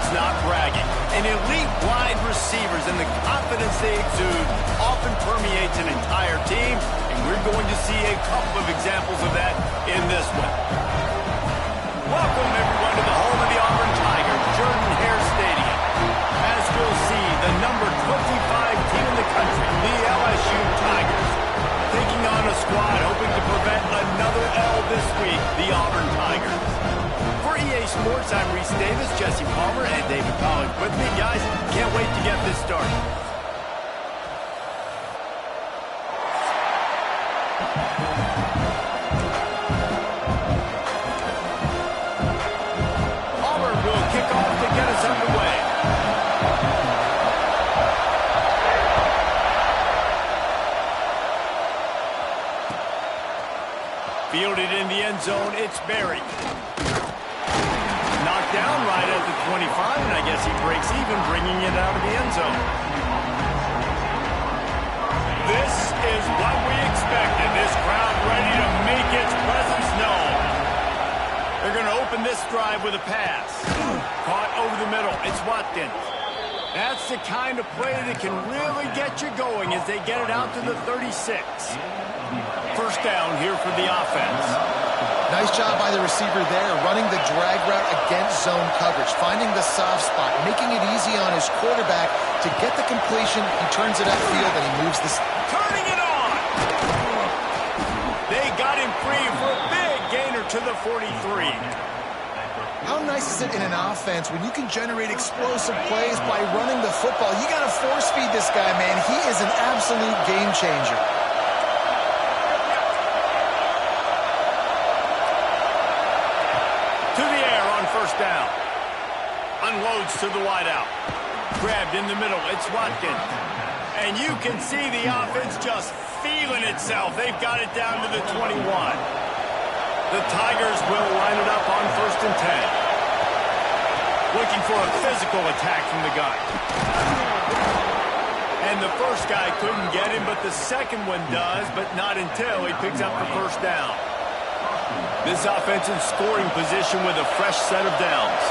It's not bragging. An elite wide receivers and the confidence they exude often permeates an entire team, and we're going to see a couple of examples of that in this one. Welcome, everyone, to the home of the Auburn Tigers, Jordan-Hare Stadium. As we'll see, the number 25 team in the country, the LSU Tigers, taking on a squad hoping to prevent another L this week, the Auburn Tigers. For EA Sports, I'm Reese Davis, Jesse Palmer, and David Collins with me. Guys, can't wait to get this started. Auburn will kick off to get us underway. Fielded in the end zone, it's Berry. Knocked down right at the 25, and I guess he breaks even, bringing it out of the end zone. This is what we expected. This crowd ready to make its presence known. They're going to open this drive with a pass. Caught over the middle. It's Watkins. That's the kind of play that can really get you going as they get it out to the 36. First down here for the offense. Nice job by the receiver there, running the drag route against zone coverage, finding the soft spot, making it easy on his quarterback to get the completion. He turns it upfield and he moves this. Turning it on! They got him free for a big gainer to the 43. How nice is it in an offense when you can generate explosive plays by running the football? You got to force feed this guy, man. He is an absolute game changer. To the air on first down. Unloads to the wideout. Grabbed in the middle. It's Watkins. And you can see the offense just feeling itself. They've got it down to the 21. The Tigers will line it up on first and 10. Looking for a physical attack from the gun. And the first guy couldn't get him, but the second one does, but not until he picks up the first down. This offense in scoring position with a fresh set of downs.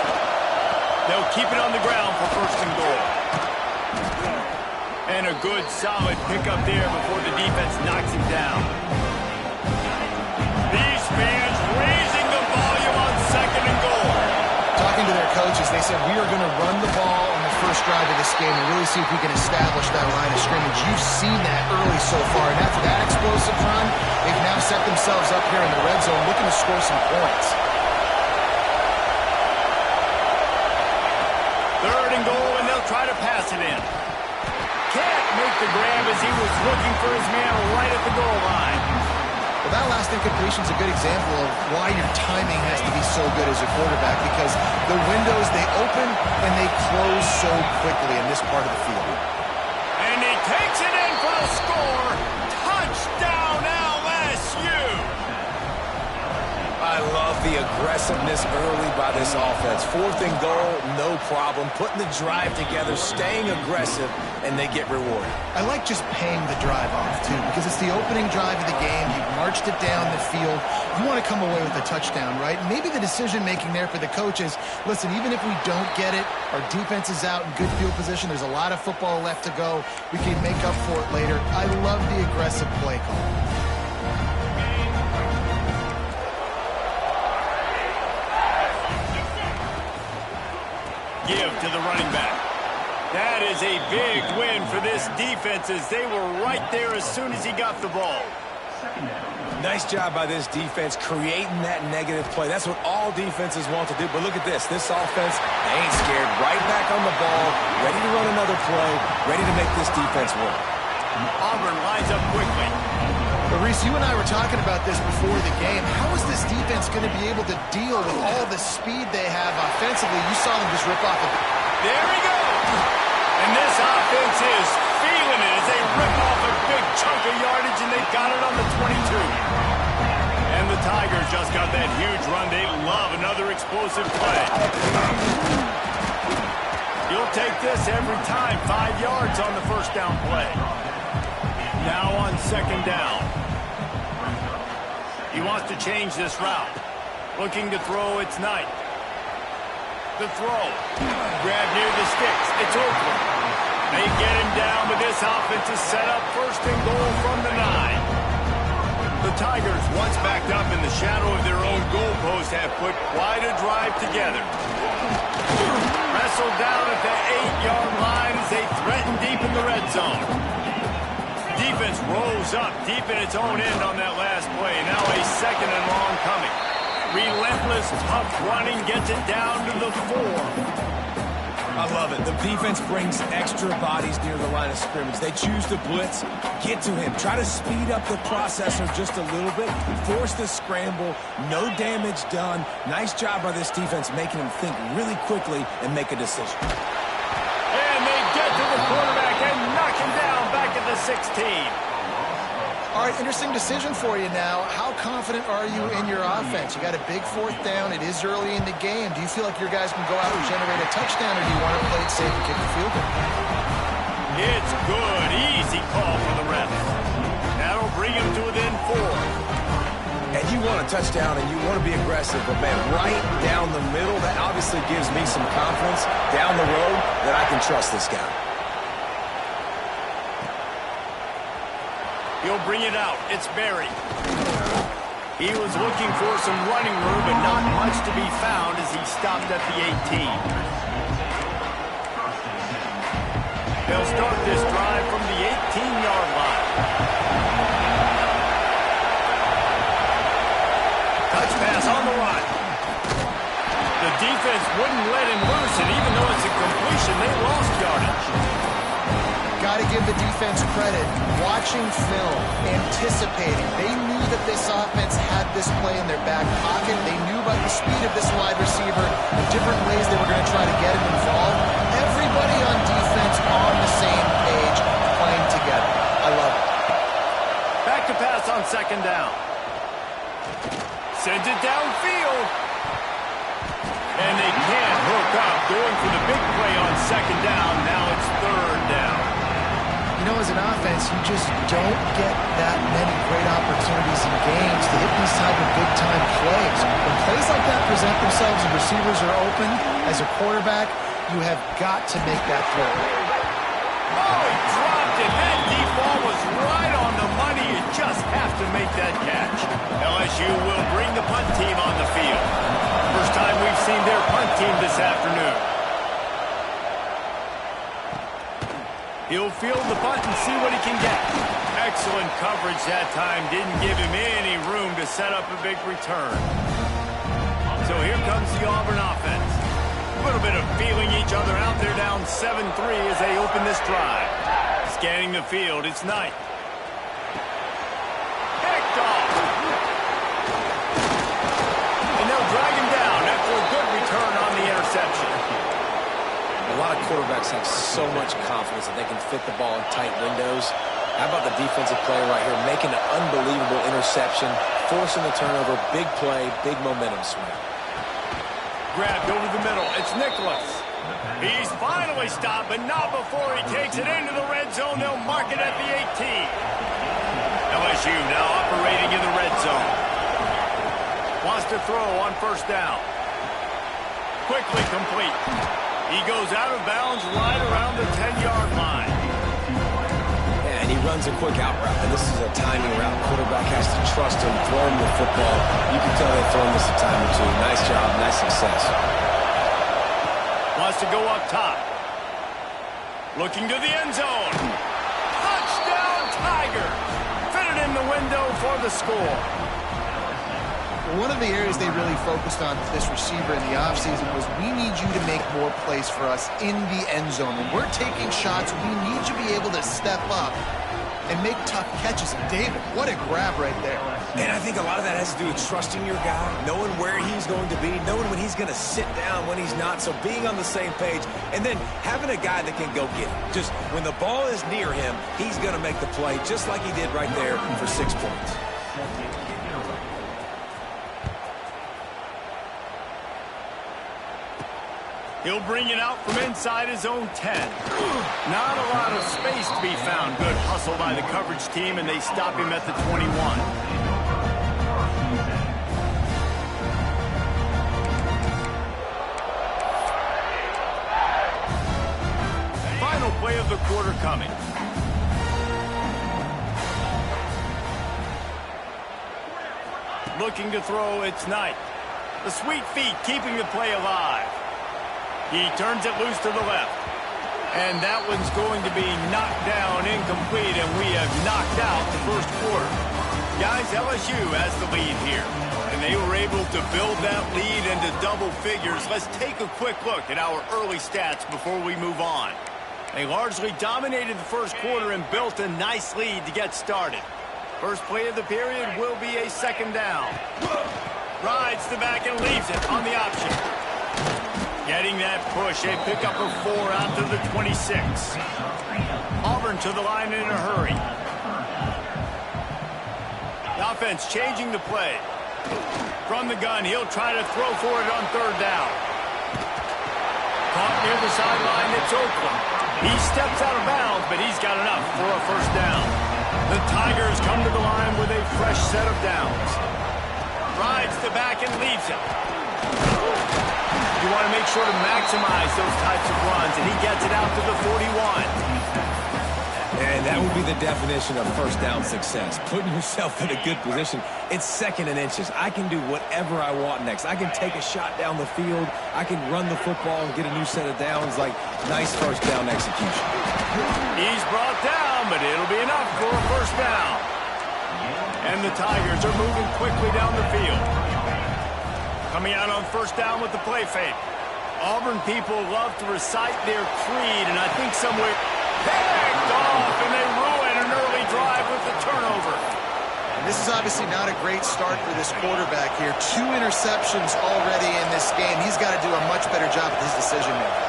They'll keep it on the ground for first and goal. And a good, solid pickup there before the defense knocks him down. These fans raising the volume on second and goal. Talking to their coaches, they said, we are going to run the ball on the first drive of this game and really see if we can establish that line of scrimmage. You've seen that early so far, and after that explosive run, they've now set themselves up here in the red zone looking to score some points. Third and goal, and they'll try to pass it in. Can't make the grab as he was looking for his man right at the goal line. Well, that last incompletion is a good example of why your timing has to be so good as a quarterback, because the windows, they open and they close so quickly in this part of the field. And he takes it in for the score. Touchdown, LSU! I love the aggressiveness early by this offense. Fourth and goal, no problem. Putting the drive together, staying aggressive, and they get rewarded. I like just paying the drive off, too, because it's the opening drive of the game. You've marched it down the field. You want to come away with a touchdown, right? Maybe the decision-making there for the coaches, listen, even if we don't get it, our defense is out in good field position. There's a lot of football left to go. We can make up for it later. I love the aggressive play call. Give to the running back. That is a big win for this defense as they were right there as soon as he got the ball. Nice job by this defense creating that negative play. That's what all defenses want to do. But look at this. This offense, they ain't scared. Right back on the ball, ready to run another play, ready to make this defense work. Auburn lines up quickly. But Reese, you and I were talking about this before the game. How is this defense going to be able to deal with all the speed they have offensively? You saw them just rip off it. There he goes. And this offense is feeling it as they rip off a big chunk of yardage, and they've got it on the 22. And the Tigers just got that huge run. They love another explosive play. You'll take this every time. 5 yards on the first down play. Now on second down. He wants to change this route. Looking to throw, it's Knight. The throw. Grab near the sticks. It's Oakland. They get him down, but this offense is set up first and goal from the 9. The Tigers, once backed up in the shadow of their own goalpost, have put quite a drive together. Wrestled down at the 8-yard line as they threaten deep in the red zone. Defense rolls up deep in its own end on that last play. Now a second and long coming. Relentless, tough running gets it down to the 4. I love it. The defense brings extra bodies near the line of scrimmage. They choose to blitz, get to him, try to speed up the processor just a little bit, force the scramble, no damage done. Nice job by this defense making him think really quickly and make a decision. And they get to the quarterback and knock him down back at the 16. All right, interesting decision for you now. How confident are you in your offense? You got a big 4th down. It is early in the game. Do you feel like your guys can go out and generate a touchdown, or do you want to play it safe and kick the field goal? It's good. Easy call for the ref. That'll bring him to within 4. And you want a touchdown and you want to be aggressive, but man, right down the middle, that obviously gives me some confidence down the road that I can trust this guy. He'll bring it out. It's Barry. He was looking for some running room, but not much to be found as he stopped at the 18. They'll start this drive from the 18-yard line. Touch pass on the run. The defense wouldn't let him loose, and even though it's a completion, they lost yardage. Got to give the defense credit. Watching film, anticipating. They knew that this offense had this play in their back pocket. They knew about the speed of this wide receiver, the different ways they were going to try to get him involved. Everybody on defense on the same page, playing together. I love it. Back to pass on 2nd down. Sends it downfield. And they can't hook up. Going for the big play on 2nd down. Now it's 3rd down. You know, as an offense, you just don't get that many great opportunities in games to hit these type of big-time plays. When plays like that present themselves and receivers are open, as a quarterback, you have got to make that throw. Oh, he dropped it. That deep ball was right on the money. You just have to make that catch. LSU will bring the punt team on the field. First time we've seen their punt team this afternoon. He'll field the punt and see what he can get. Excellent coverage that time. Didn't give him any room to set up a big return. So here comes the Auburn offense. A little bit of feeling each other out. They're down 7-3 as they open this drive. Scanning the field, it's Knight. Picked off. And they'll drag him down after a good return on the interception. A lot of quarterbacks have so much confidence that they can fit the ball in tight windows. How about the defensive player right here, making an unbelievable interception, forcing the turnover, big play, big momentum swing. Grabbed over the middle. It's Nicholas. He's finally stopped, but not before he takes it into the red zone. They'll mark it at the 18. LSU now operating in the red zone. Wants to throw on 1st down. Quickly complete. He goes out of bounds right around the 10-yard line. Yeah, and he runs a quick out route, and this is a timing route. Quarterback has to trust him, throw him the football. You can tell they've thrown this a time or two. Nice job, nice success. Wants to go up top. Looking to the end zone. Touchdown, Tiger. Fitted in the window for the score. One of the areas they really focused on with this receiver in the offseason was we need you to make more plays for us in the end zone. When we're taking shots, we need you to be able to step up and make tough catches. And David, what a grab right there. And I think a lot of that has to do with trusting your guy, knowing where he's going to be, knowing when he's going to sit down, when he's not, so being on the same page, and then having a guy that can go get it. Just when the ball is near him, he's going to make the play, just like he did right there for 6 points. He'll bring it out from inside his own 10. Not a lot of space to be found. Good hustle by the coverage team, and they stop him at the 21. play of the quarter coming. Looking to throw, it's Knight. The sweet feet keeping the play alive. He turns it loose to the left. And that one's going to be knocked down, incomplete, and we have knocked out the first quarter. Guys, LSU has the lead here, and they were able to build that lead into double figures. Let's take a quick look at our early stats before we move on. They largely dominated the first quarter and built a nice lead to get started. First play of the period will be a second down. Rides the back and leaves it on the option. Getting that push, a pickup of 4 out to the 26. Auburn to the line in a hurry. The offense changing the play. From the gun, he'll try to throw for it on third down. Caught near the sideline, it's Oakland. He steps out of bounds, but he's got enough for a first down. The Tigers come to the line with a fresh set of downs. Rides the back and leaves it. You want to make sure to maximize those types of runs, and he gets it out to the 41. And that would be the definition of first down success. Putting yourself in a good position. It's second and inches. I can do whatever I want next. I can take a shot down the field. I can run the football and get a new set of downs. Like, nice first down execution. He's brought down, but it'll be enough for a first down. And the Tigers are moving quickly down the field. Coming out on first down with the play fake. Auburn people love to recite their creed, and I think somewhere picked off, and they ruin an early drive with the turnover. And this is obviously not a great start for this quarterback here. 2 interceptions already in this game. He's got to do a much better job with his decision making.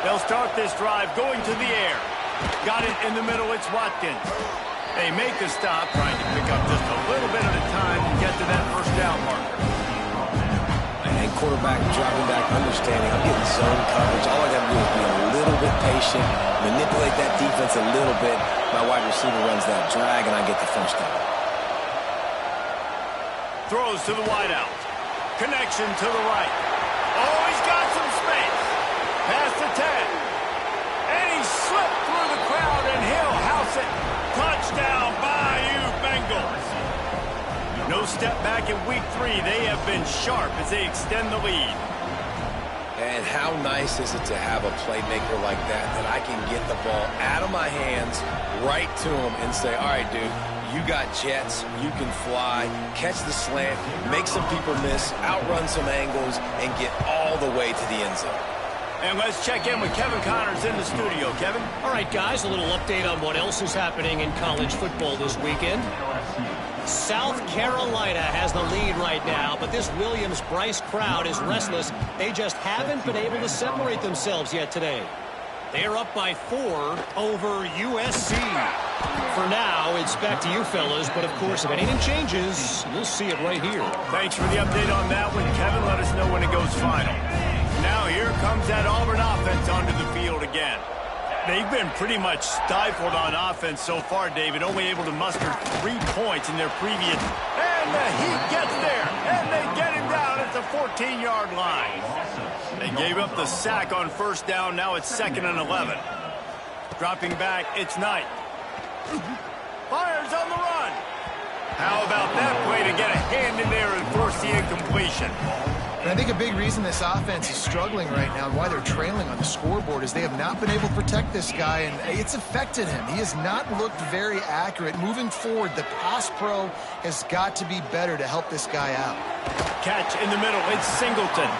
They'll start this drive going to the air. Got it in the middle, it's Watkins. They make a stop, trying to pick up just a little bit at a time and get to that first down marker. And quarterback dropping back, understanding I'm getting zone coverage. All I got to do is be a little bit patient, manipulate that defense a little bit. My wide receiver runs that drag, and I get the first down. Throws to the wideout. Connection to the right. Oh, he's got some space. Past the 10. And he slipped through the crowd, and he'll house it. Touchdown, Bayou Bengals. No step back in week 3. They have been sharp as they extend the lead. And how nice is it to have a playmaker like that I can get the ball out of my hands, right to him, and say, all right, dude, you got jets, you can fly, catch the slant, make some people miss, outrun some angles, and get all the way to the end zone. And let's check in with Kevin Connors in the studio. Kevin? All right, guys, a little update on what else is happening in college football this weekend. South Carolina has the lead right now, but this Williams-Brice crowd is restless. They just haven't been able to separate themselves yet today. They are up by 4 over USC. For now, it's back to you fellas, but of course, if anything changes, you'll see it right here. Thanks for the update on that one, Kevin. Let us know when it goes final. Now here comes that Auburn offense onto the field again. They've been pretty much stifled on offense so far, David, only able to muster 3 points in their previous. And the Heat gets there, and they get him down at the 14-yard line. They gave up the sack on first down. Now it's 2nd and 11. Dropping back, it's Knight. Fires on the run. How about that play to get a hand in there and force the incompletion? And I think a big reason this offense is struggling right now and why they're trailing on the scoreboard is they have not been able to protect this guy, and it's affected him. He has not looked very accurate. Moving forward, the pass pro has got to be better to help this guy out. Catch in the middle. It's Singleton.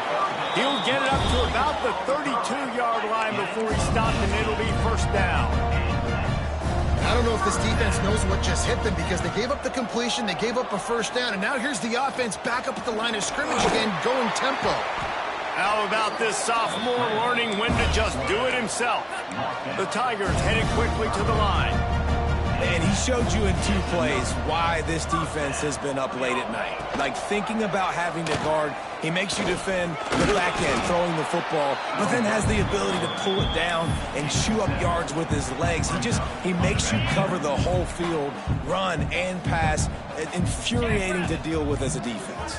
He'll get it up to about the 32-yard line before he stopped, and it'll be first down. I don't know if this defense knows what just hit them because they gave up the completion, they gave up a first down, and now here's the offense back up at the line of scrimmage again, going tempo. How about this sophomore learning when to just do it himself? The Tigers headed quickly to the line. And he showed you in 2 plays why this defense has been up late at night. Like thinking about having to guard, he makes you defend the back end, throwing the football, but then has the ability to pull it down and chew up yards with his legs. He makes you cover the whole field, run and pass. Infuriating to deal with as a defense.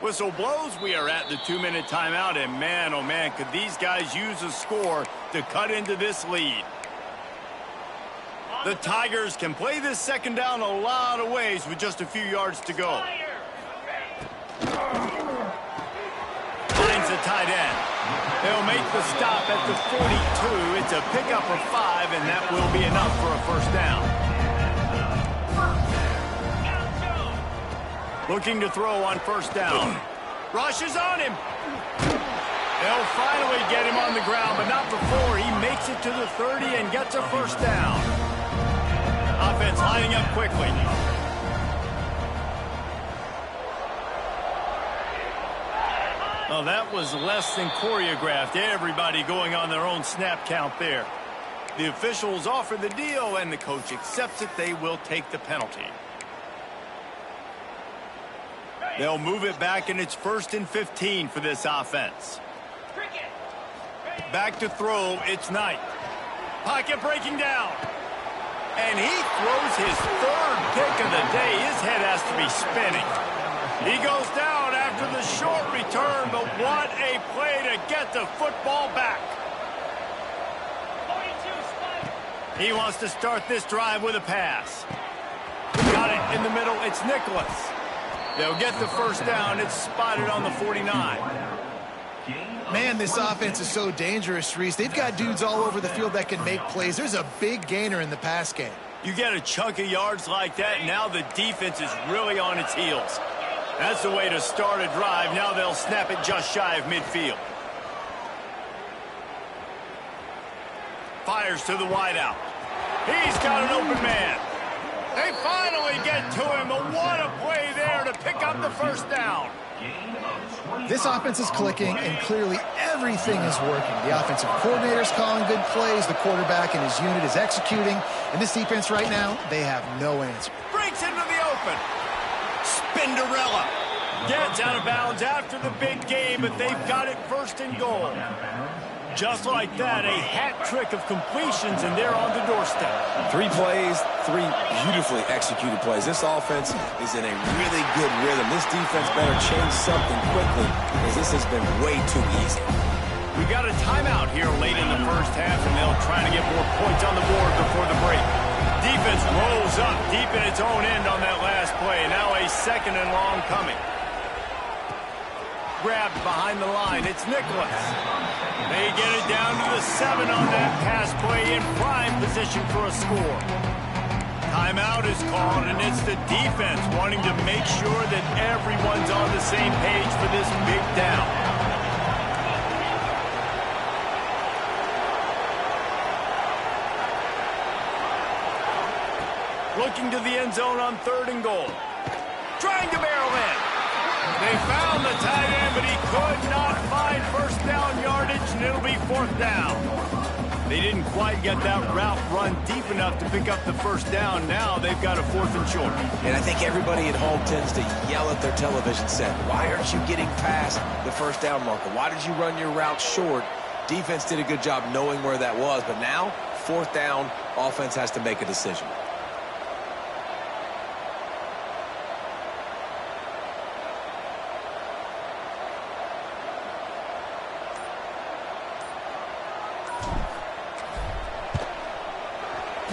Whistle blows. We are at the 2-minute timeout, and man, oh man, could these guys use a score to cut into this lead. The Tigers can play this second down a lot of ways with just a few yards to go. Finds the tight end. They'll make the stop at the 42. It's a pickup of 5, and that will be enough for a first down. Looking to throw on first down. Rushes on him. They'll finally get him on the ground, but not before he makes it to the 30 and gets a first down. Offense lining up quickly. Well, that was less than choreographed. Everybody going on their own snap count there. The officials offer the deal, and the coach accepts it. They will take the penalty. They'll move it back, and it's 1st and 15 for this offense. Back to throw. It's Knight. Pocket breaking down. And he throws his 3rd pick of the day. His head has to be spinning. He goes down after the short return, but what a play to get the football back. He wants to start this drive with a pass. Got it in the middle. It's Nicholas. They'll get the first down. It's spotted on the 49. Man, this offense is so dangerous, Reese. They've got dudes all over the field that can make plays. There's a big gainer in the pass game. You get a chunk of yards like that, now the defense is really on its heels. That's the way to start a drive. Now they'll snap it just shy of midfield. Fires to the wideout. He's got an open man. They finally get to him, but what a play there to pick up the first down. This offense is clicking, and clearly everything is working. The offensive coordinator's calling good plays. The quarterback and his unit is executing. And this defense right now, they have no answer. Breaks into the open. Spinderella gets out of bounds after the big game, but they've got it 1st and goal. Just like that, a hat trick of completions, and they're on the doorstep. 3 plays, 3 beautifully executed plays. This offense is in a really good rhythm. This defense better change something quickly, because this has been way too easy. We got a timeout here late in the first half, and they'll try to get more points on the board before the break. Defense rolls up deep in its own end on that last play. Now a 2nd and long coming. Grabbed behind the line. It's Nicholas. They get it down to the 7 on that pass play, in prime position for a score. Timeout is called, and it's the defense wanting to make sure that everyone's on the same page for this big down. Looking to the end zone on 3rd and goal. Trying to barrel in. They found the tight end, but he could not find first down yardage, and it'll be 4th down. They didn't quite get that route run deep enough to pick up the first down. Now they've got a 4th and short. And I think everybody at home tends to yell at their television set. Why aren't you getting past the first down marker? Why did you run your route short? Defense did a good job knowing where that was, but now, 4th down, offense has to make a decision.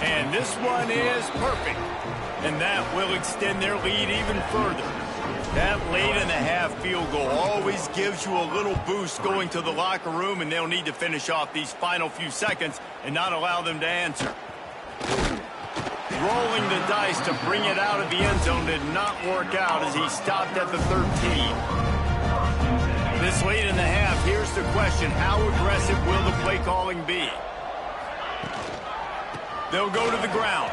And this one is perfect. And that will extend their lead even further. That late in the half field goal always gives you a little boost going to the locker room, and they'll need to finish off these final few seconds and not allow them to answer. Rolling the dice to bring it out of the end zone did not work out as he stopped at the 13. This late in the half, here's the question: how aggressive will the play calling be? They'll go to the ground.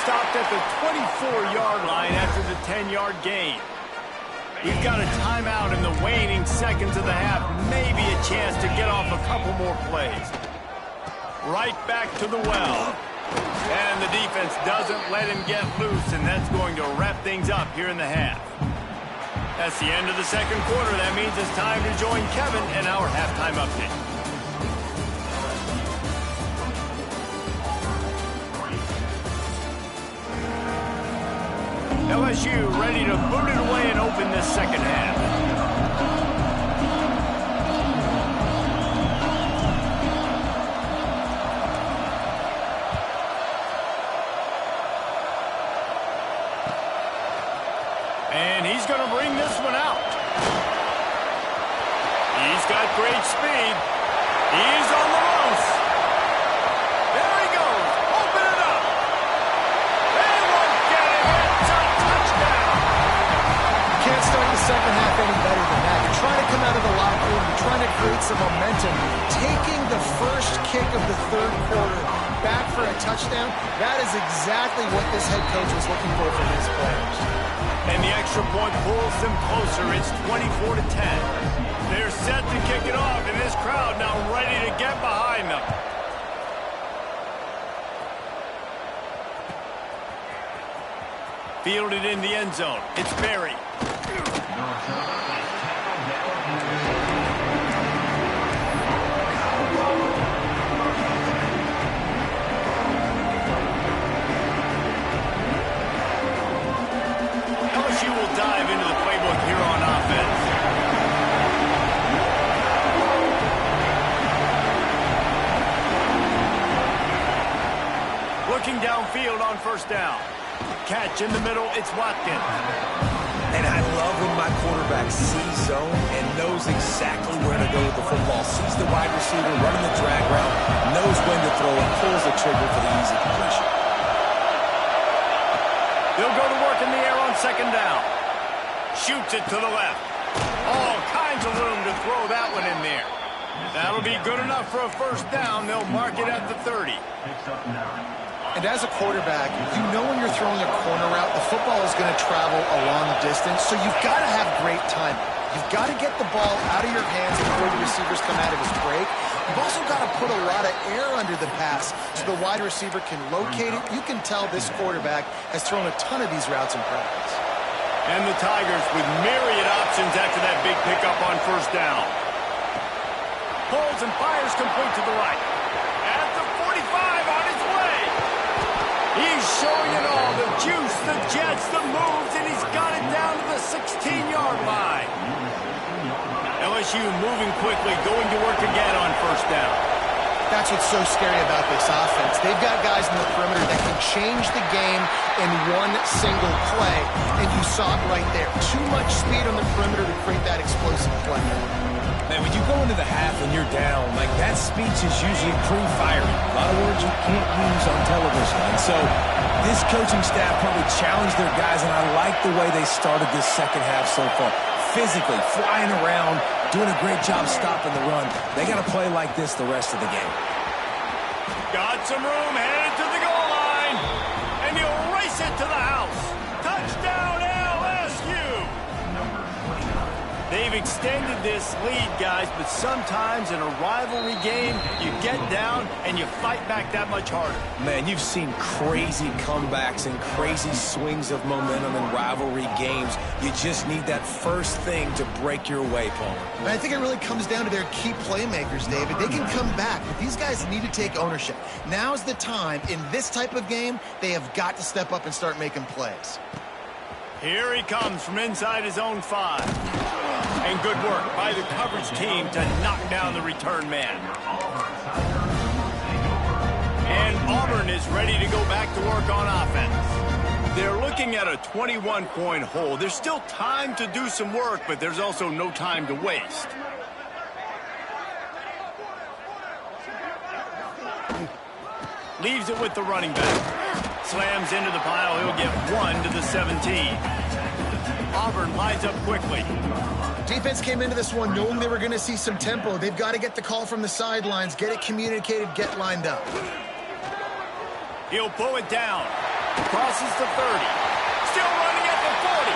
Stopped at the 24-yard line after the 10-yard gain. We've got a timeout in the waning seconds of the half. Maybe a chance to get off a couple more plays. Right back to the well. And the defense doesn't let him get loose, and that's going to wrap things up here in the half. That's the end of the second quarter. That means it's time to join Kevin in our halftime update. LSU ready to boot it away and open this second half. And he's going to bring this one out. He's got great speed. He's on the loose. There he goes. Open it up. They won't get it. It's a touchdown. Can't start the second half any better than that. You're trying to come out of the locker room. You're trying to create some momentum. Taking the first kick of the third quarter back for a touchdown, that is exactly what this head coach was looking for from his players. And the extra point pulls them closer. It's 24-10. They're set to kick it off, and this crowd now ready to get behind them. Fielded in the end zone. It's Berry. LSU will dive into the playbook here on offense. Looking downfield on first down. Catch in the middle, it's Watkins. And I love when my quarterback sees zone and knows exactly where to go with the football. Sees the wide receiver running the drag route, knows when to throw it, pulls the trigger for the easy completion. They'll go to work in the air on second down. Shoots it to the left. All kinds of room to throw that one in there. That'll be good enough for a first down. They'll mark it at the 30. And as a quarterback, you know when you're throwing a corner route, the football is going to travel a long distance, so you've got to have great timing. You've got to get the ball out of your hands before the receivers come out of his break. You've also got to put a lot of air under the pass so the wide receiver can locate it. You can tell this quarterback has thrown a ton of these routes in practice. And the Tigers with myriad options after that big pickup on first down. Pulls and fires complete to the right. At the 45 on his way. He's showing it all. The juice, the jets, the moves, and he's got it down to the 16-yard line. LSU moving quickly, going to work again on first down. That's what's so scary about this offense. They've got guys in the perimeter that can change the game in one single play, and you saw it right there. Too much speed on the perimeter to create that explosive play. Man, when you go into the half and you're down, like that speech is usually pretty fiery. A lot of words you can't use on television. And so this coaching staff probably challenged their guys, and I like the way they started this second half so far. Physically, flying around, doing a great job stopping the run. They got to play like this the rest of the game. Got some room, headed to the goal line, and he'll race it to the house. Touchdown, LSU! They've extended this lead, guys, but sometimes in a rivalry game, you get down and you fight back that much harder. Man, you've seen crazy comebacks and crazy swings of momentum in rivalry games. You just need that first thing to break your way, Paul. And I think it really comes down to their key playmakers, David. They can come back, but these guys need to take ownership. Now's the time. In this type of game, they have got to step up and start making plays. Here he comes from inside his own 5. And good work by the coverage team to knock down the return man. And Auburn is ready to go back to work on offense. They're looking at a 21-point hole. There's still time to do some work, but there's also no time to waste. Leaves it with the running back. Slams into the pile. He'll get 1 to the 17. Auburn lines up quickly. Defense came into this one knowing they were going to see some tempo. They've got to get the call from the sidelines, get it communicated, get lined up. He'll pull it down. Crosses the 30. Still running at the 40.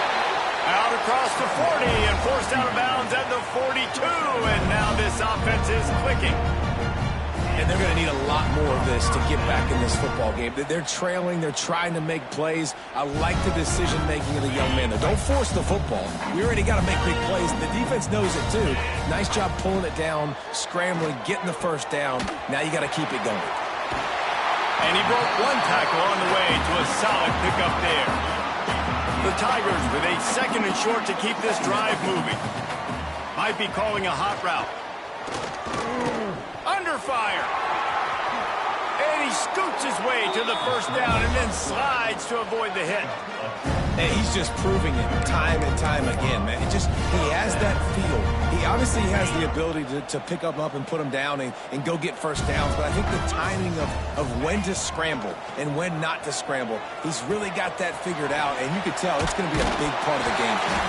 Out across the 40 and forced out of bounds at the 42. And now this offense is clicking. And they're going to need a lot more of this to get back in this football game. They're trailing. They're trying to make plays. I like the decision-making of the young man. Don't force the football. We already got to make big plays, and the defense knows it too. Nice job pulling it down, scrambling, getting the first down. Now you got to keep it going. And he broke one tackle on the way to a solid pickup there. The Tigers with a 2nd and short to keep this drive moving. Might be calling a hot route. Under fire. And he scoots his way to the first down and then slides to avoid the hit. And he's just proving it time and time again, man. He has that feel. He obviously has the ability to pick them up and put them down and go get first downs. But I think the timing of when to scramble and when not to scramble, he's really got that figured out. And you can tell it's going to be a big part of the game for him.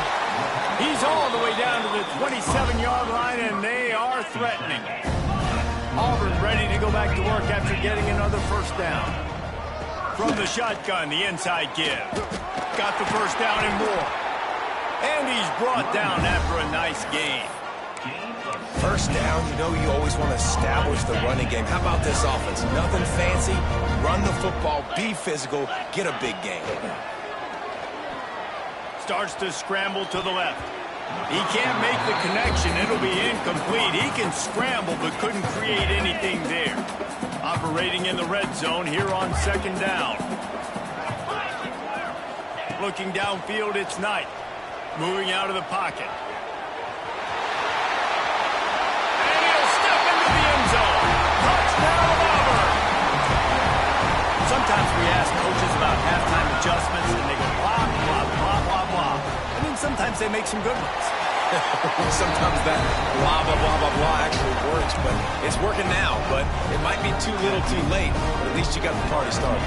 He's all the way down to the 27-yard line, and they are threatening. Auburn ready to go back to work after getting another first down. From the shotgun, the inside give. Got the first down and more. And he's brought down after a nice gain. First down, you always want to establish the running game. How about this offense? Nothing fancy. Run the football, be physical, get a big gain. Starts to scramble to the left. He can't make the connection. It'll be incomplete. He can scramble but couldn't create anything there. Operating in the red zone here on 2nd down. Looking downfield, it's Knight. Moving out of the pocket. And he'll step into the end zone. Touchdown, Auburn! Sometimes we ask coaches about halftime adjustments, and they go blah, blah, blah, blah, blah. And then sometimes they make some good ones. Sometimes that blah, blah, blah, blah, blah actually works, but it's working now. But it might be too little too late, but at least you got the party started.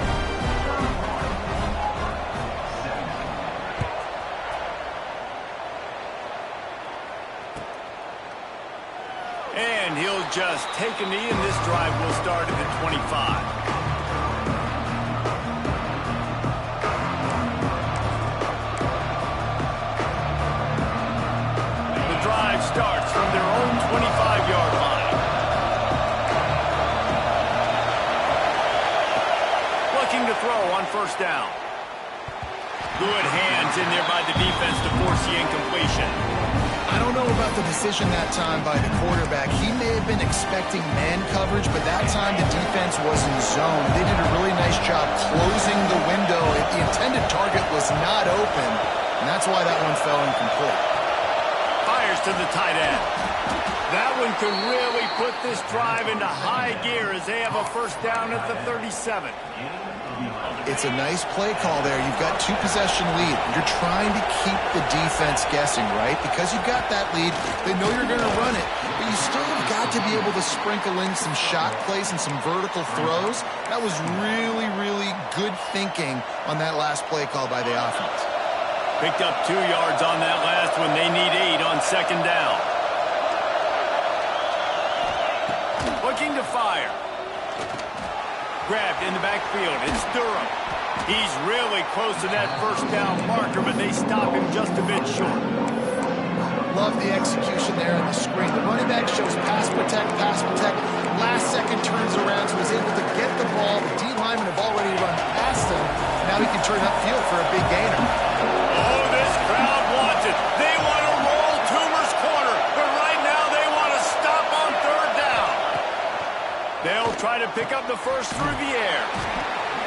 And he'll just take a knee, and this drive will start at the 25. The drive starts from their own 25-yard line. Looking to throw on first down. Good hands in there by the defense to force the incompletion. I don't know about the decision that time by the quarterback. He may have been expecting man coverage, but that time the defense was in zone. They did a really nice job closing the window. The intended target was not open, and that's why that one fell incomplete. Fires to the tight end. That one could really put this drive into high gear as they have a first down at the 37. It's a nice play call there. You've got 2-possession lead. You're trying to keep the defense guessing, right? Because you've got that lead, they know you're going to run it, but you still have got to be able to sprinkle in some shot plays and some vertical throws. That was really, really good thinking on that last play call by the offense. Picked up 2 yards on that last one. They need 8 on 2nd down. Looking to fire. Grabbed in the backfield. It's Durham. He's really close to that first down marker, but they stop him just a bit short. Love the execution there on the screen. The running back shows pass protect, pass protect. Last second turns around, so he's able to get the ball. The D linemen have already run past him. Now he can turn upfield for a big gainer. Oh, this crowd wants it. They want to roll Toomer's corner, but right now they want to stop on 3rd down. They'll try to pick up the first through the air.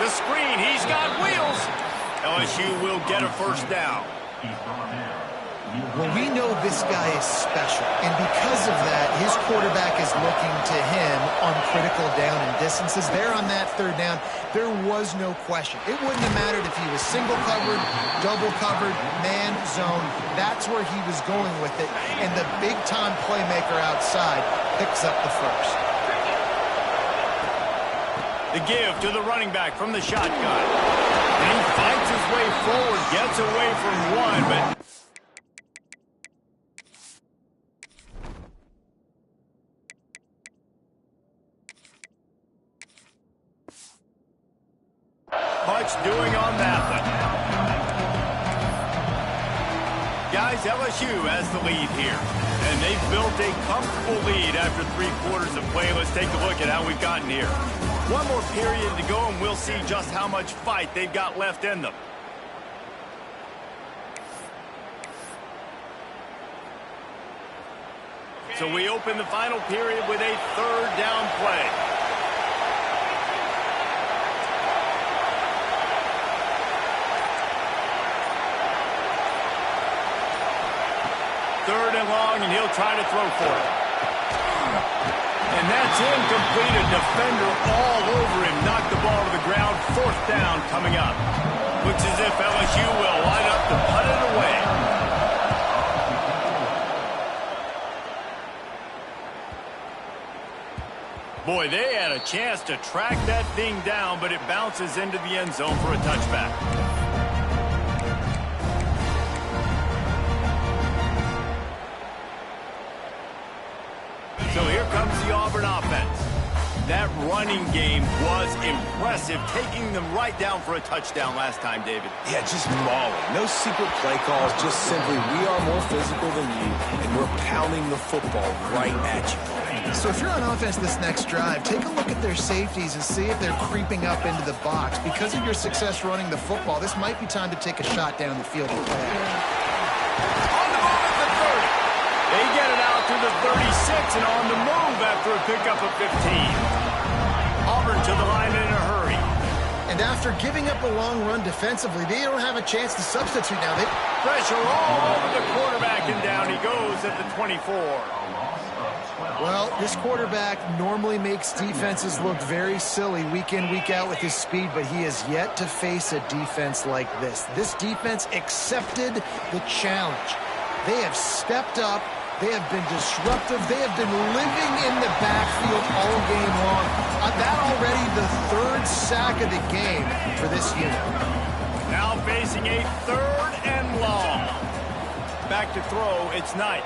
The screen, he's got wheels. LSU will get a first down. Well, we know this guy is special, and because of that, his quarterback is looking to him on critical down and distances. There on that 3rd down, there was no question. It wouldn't have mattered if he was single covered, double covered, man, zone. That's where he was going with it, and the big-time playmaker outside picks up the first. The give to the running back from the shotgun. And he fights his way forward, gets away from one, but much doing on that one. Guys, LSU has the lead here, and they've built a comfortable lead after 3 quarters of play. Let's take a look at how we've gotten here. One more period to go, and we'll see just how much fight they've got left in them. So we open the final period with a 3rd down play. it long, and he'll try to throw for it. And that's incomplete. A defender all over him. Knocked the ball to the ground. 4th down coming up. Looks as if LSU will line up to put it away. Boy, they had a chance to track that thing down, but it bounces into the end zone for a touchback. So here comes the Auburn offense. That running game was impressive, taking them right down for a touchdown last time, David. Yeah, just mauling. No secret play calls, just simply we are more physical than you, and we're pounding the football right at you. So if you're on offense this next drive, take a look at their safeties and see if they're creeping up into the box. Because of your success running the football, this might be time to take a shot down the field. On the move at the 30. They get it out to the 36 and on the move after a pickup of 15. Auburn to the line in a hurry. And after giving up a long run defensively, they don't have a chance to substitute now. They pressure all over the quarterback, and down he goes at the 24. Well, this quarterback normally makes defenses look very silly week in, week out with his speed, but he has yet to face a defense like this. This defense accepted the challenge. They have stepped up. They have been disruptive. They have been living in the backfield all game long. That already the 3rd sack of the game for this unit. Now facing a 3rd and long. Back to throw, it's Knight.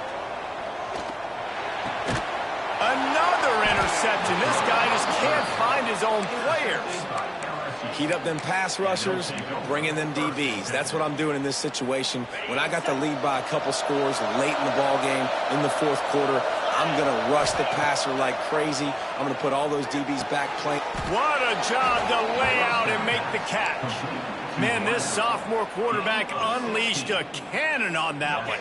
Another interception. This guy just can't find his own players. Heat up them pass rushers, bring in them DBs. That's what I'm doing in this situation. When I got the lead by a couple scores late in the ball game, in the 4th quarter, I'm going to rush the passer like crazy. I'm going to put all those DBs back playing. What a job to lay out and make the catch. Man, this sophomore quarterback unleashed a cannon on that one.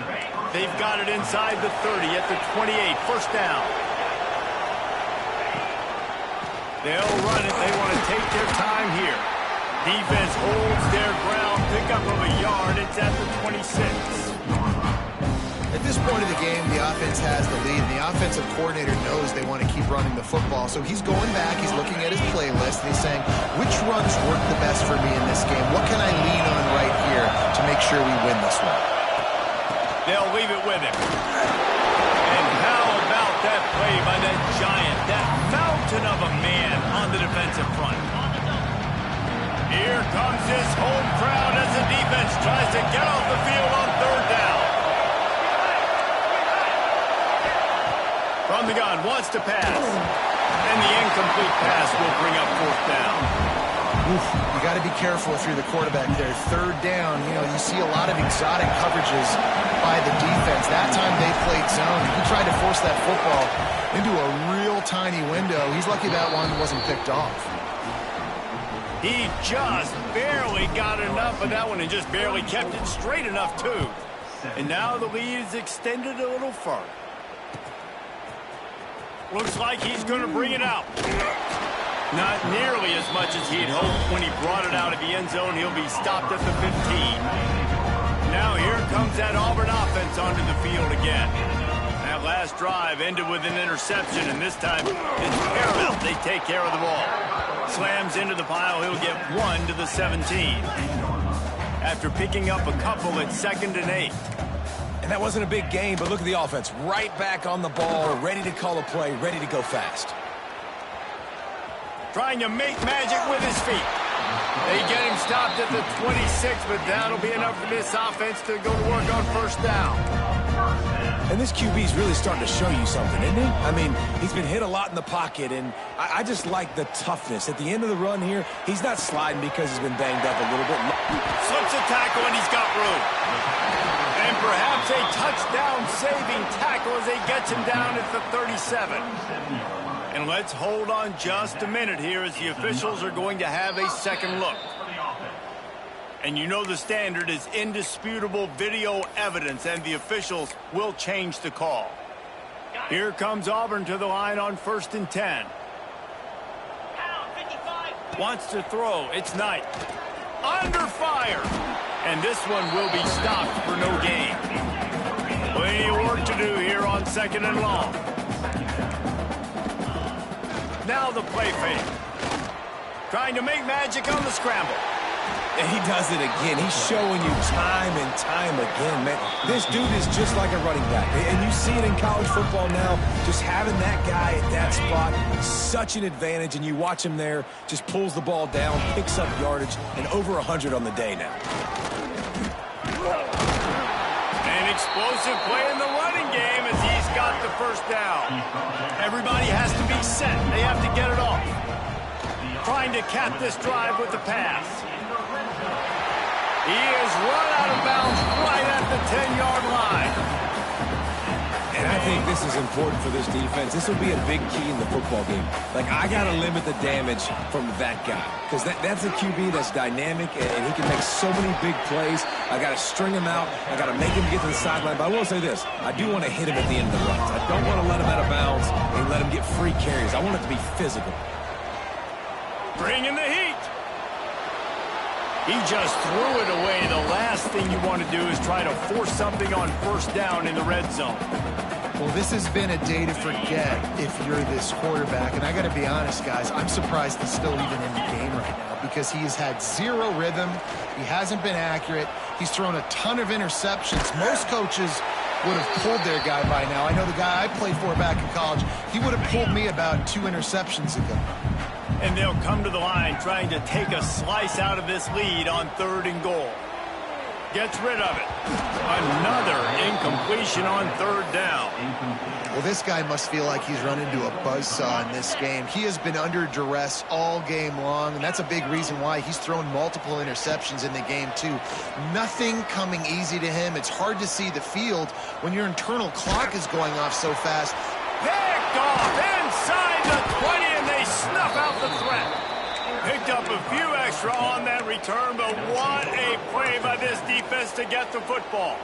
They've got it inside the 30 at the 28. 1st down. They'll run it. They want to take their time here. Defense holds their ground. Pickup of a yard. It's at the 26. At this point of the game, the offense has the lead. The offensive coordinator knows they want to keep running the football. So he's going back. He's looking at his playlist, and he's saying, which runs work the best for me in this game? What can I lean on right here to make sure we win this one? They'll leave it with him. And how about that play by that giant, that mountain of a man on the defensive front? Here comes his home crowd as the defense tries to get off the field on 3rd down. From the gun, wants to pass. And the incomplete pass will bring up 4th down. Oof, you got to be careful if you're the quarterback there. 3rd down, you see a lot of exotic coverages by the defense. That time they played zone. He tried to force that football into a real tiny window. He's lucky that one wasn't picked off. He just barely got enough of that one and just barely kept it straight enough, too. And now the lead is extended a little further. Looks like he's going to bring it out. Not nearly as much as he'd hoped when he brought it out of the end zone. He'll be stopped at the 15. Now here comes that Auburn offense onto the field again. That last drive ended with an interception, and this time it's paramount they take care of the ball. Slams into the pile. He'll get 1 to the 17. After picking up a couple at 2nd and 8. And that wasn't a big game, but look at the offense. Right back on the ball, ready to call a play, ready to go fast. Trying to make magic with his feet. They get him stopped at the 26, but that'll be enough for this offense to go to work on 1st down. And this QB's really starting to show you something, isn't he? I mean, he's been hit a lot in the pocket, and I just like the toughness. At the end of the run here, he's not sliding because he's been banged up a little bit. Slips a tackle, and he's got room. And perhaps a touchdown-saving tackle as he gets him down at the 37. And let's hold on just a minute here as the officials are going to have a second look. And you know the standard is indisputable video evidence, and the officials will change the call. Here comes Auburn to the line on 1st and 10. Wants to throw. It's Knight. Under fire. And this one will be stopped for no gain. Well, Plenty of work to do here on 2nd and long. Now the play fake. Trying to make magic on the scramble. And he does it again. He's showing you time and time again, man. This dude is just like a running back. And you see it in college football now. Just having that guy at that spot, such an advantage. And you watch him there, just pulls the ball down, picks up yardage, and over 100 on the day now. An explosive play in the running game as he's got the first down. Everybody has to be set. They have to get it off. Trying to cap this drive with the pass. He is run out of bounds right at the 10-yard line. And I think this is important for this defense. This will be a big key in the football game. Like, I got to limit the damage from that guy. Because that's a QB that's dynamic, and he can make so many big plays. I got to string him out. I got to make him get to the sideline. But I will say this. I do want to hit him at the end of the runs. I don't want to let him out of bounds and let him get free carries. I want it to be physical. Bring in the heat. He just threw it away. The last thing you want to do is try to force something on first down in the red zone. Well, this has been a day to forget if you're this quarterback. And I got to be honest, guys, I'm surprised he's still even in the game right now because he has had zero rhythm. He hasn't been accurate. He's thrown a ton of interceptions. Most coaches would have pulled their guy by now. I know the guy I played for back in college, he would have pulled me about 2 interceptions ago. And they'll come to the line trying to take a slice out of this lead on 3rd and goal. Gets rid of it. Another incompletion on 3rd down. Well, this guy must feel like he's run into a buzzsaw in this game. He has been under duress all game long, and that's a big reason why he's thrown multiple interceptions in the game, too. Nothing coming easy to him. It's hard to see the field when your internal clock is going off so fast. Picked off inside the 20, and they snuff out the threat. Picked up a few extra on that return, but what a play by this defense to get the football.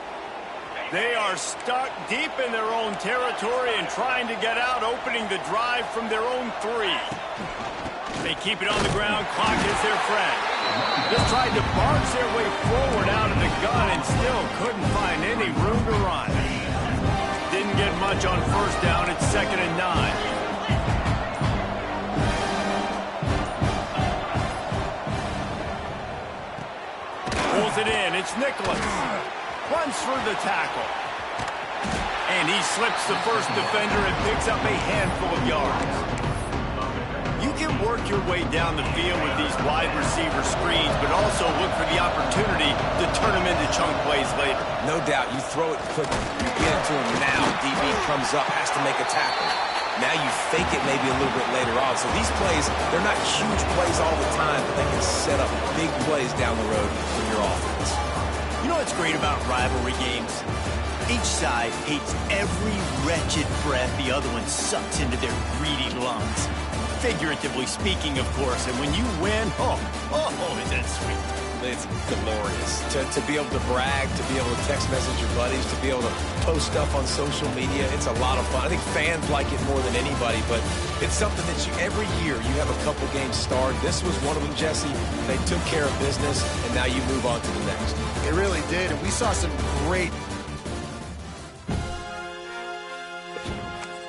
They are stuck deep in their own territory and trying to get out, opening the drive from their own 3. They keep it on the ground. Clock is their friend. Just tried to barge their way forward out of the gun and still couldn't find any room to run. Didn't get much on first down. It's 2nd and 9. Pulls it in. It's Nicholas. Runs through the tackle. And he slips the first defender and picks up a handful of yards. You can work your way down the field with these wide receiver screens, but also look for the opportunity to turn them into chunk plays later. No doubt. You throw it quickly. You get it to him now. DB comes up, has to make a tackle. Now you fake it maybe a little bit later on. So these plays, they're not huge plays all the time, but they can set up big plays down the road for your offense. You know what's great about rivalry games? Each side hates every wretched breath the other one sucks into their greedy lungs. Figuratively speaking, of course. And when you win, oh, is that sweet. It's glorious. To be able to brag, to be able to text message your buddies, to be able to post stuff on social media, it's a lot of fun. I think fans like it more than anybody, but it's something that every year you have a couple games starred. This was one of them, Jesse. They took care of business, and now you move on to the next. It really did, and we saw some great